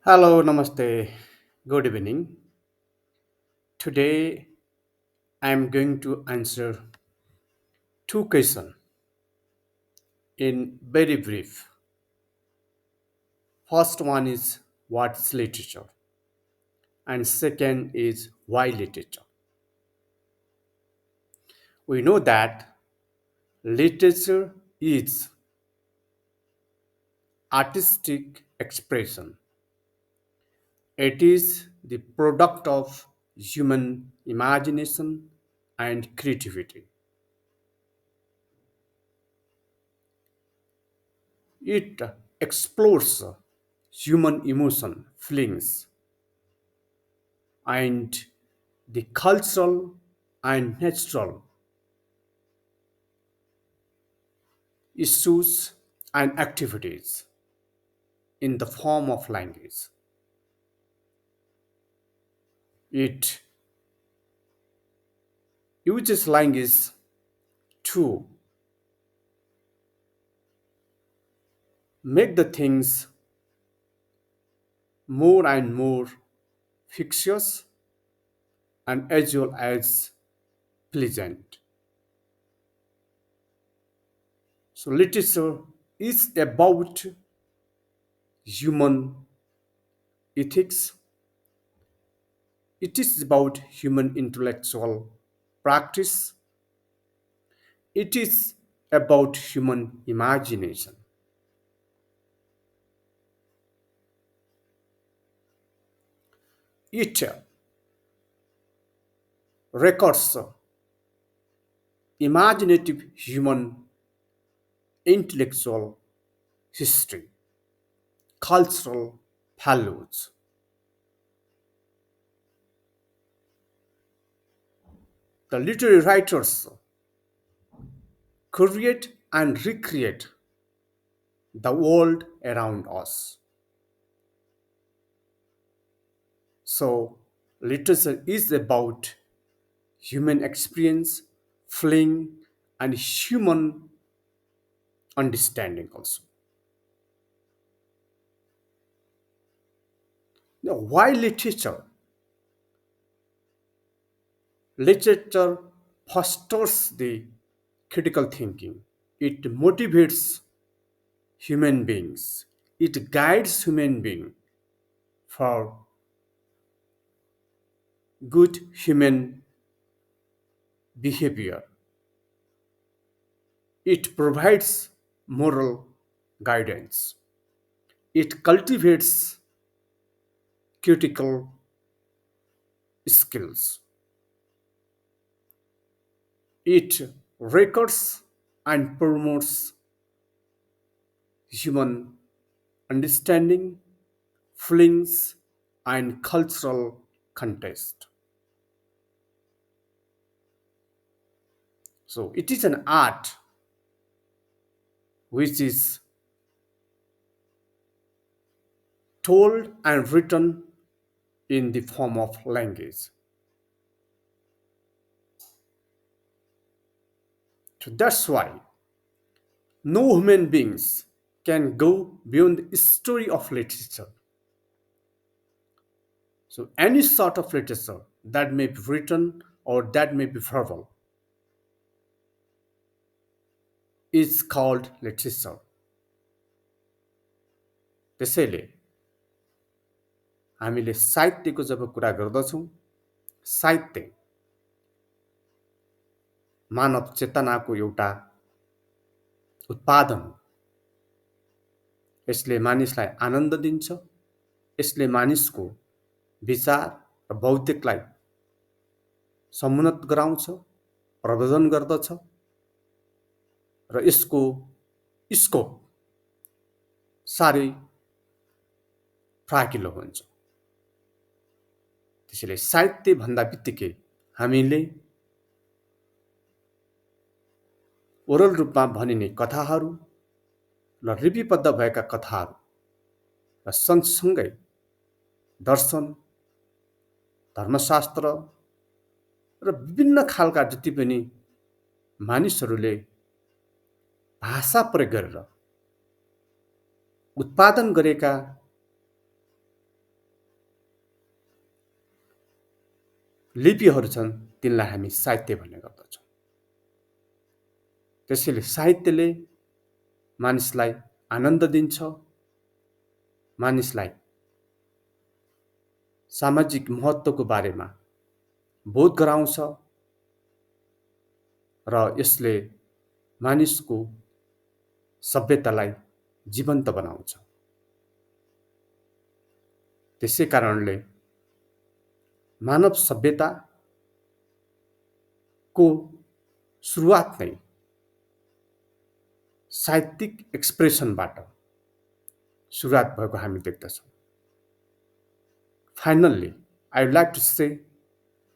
Hello, namaste. Good evening. Today I am going to answer two questions in very brief. First one is what is literature, and second is why literature. We know that literature is artistic expression. It is the product of human imagination and creativity. It explores human emotion, feelings, and the cultural and natural issues and activities in the form of language. It uses language to make the things more and more fictitious and as well as pleasant. So, literature is about human ethics, it is about human intellectual practice, it is about human imagination. It records imaginative human intellectual history, cultural values. The literary writers create and recreate the world around us. So, literature is about human experience, feeling, and human understanding also. Now, why literature? Literature fosters the critical thinking. It motivates human beings. It guides human being for good human behavior. It provides moral guidance. It cultivates critical skills. It records and promotes human understanding, feelings, and cultural context. So it is an art which is told and written in the form of language. So that's why no human beings can go beyond the story of literature. So any sort of literature that may be written or that may be verbal is called literature. त्यसैले हामीले साहित्यको जब कुरा गर्दछौँ, साहित्य मानव चेतनाको एउटा उत्पादन हो। यसले मानिसलाई आनन्द दिन्छ, यसले मानिसको विचार र बौद्धिकलाई समुन्नत गराउँछ, प्रबोधन गर्दछ र यसको स्कोप साह्रै फ्राकिलो हुन्छ। त्यसैले साहित्य भन्दा बित्तिकै हामीले ओरल रूपमा भनिने कथाहरू र लिपिबद्ध भएका कथाहरू र सँगसँगै दर्शन, धर्मशास्त्र र विभिन्न खालका जति पनि मानिसहरूले भाषा प्रयोग गरेर उत्पादन गरेका लिपिहरू छन् तिनलाई हामी साहित्य भन्ने गर्दछौँ। त्यसैले साहित्यले मानिसलाई आनन्द दिन्छ, मानिसलाई सामाजिक महत्त्वको बारेमा बोध गराउँछ र यसले मानिसको सभ्यतालाई जीवन्त बनाउँछ। त्यसै कारणले मानव सभ्यताको सुरुवात नै साहित्यिक एक्सप्रेसनबाट सुरुवात भएको हामी देख्दछौँ। Finally, I would like to say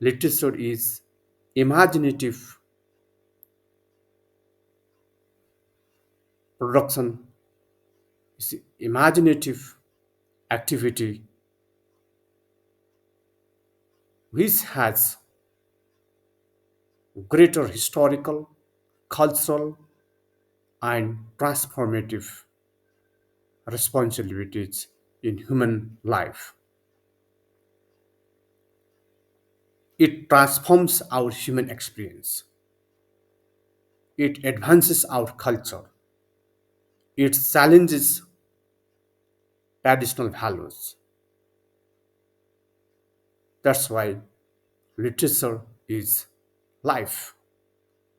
literature is imaginative production, is imaginative activity which has greater historical, cultural, and transformative responsibilities in human life. It transforms our human experience. It advances our culture. It challenges traditional values. That's why literature is life.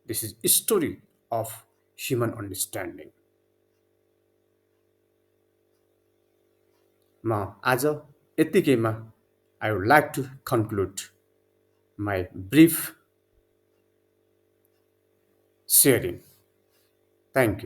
This is a story of human understanding. म आज यत्तिकैमा I would like to conclude my brief sharing. Thank you.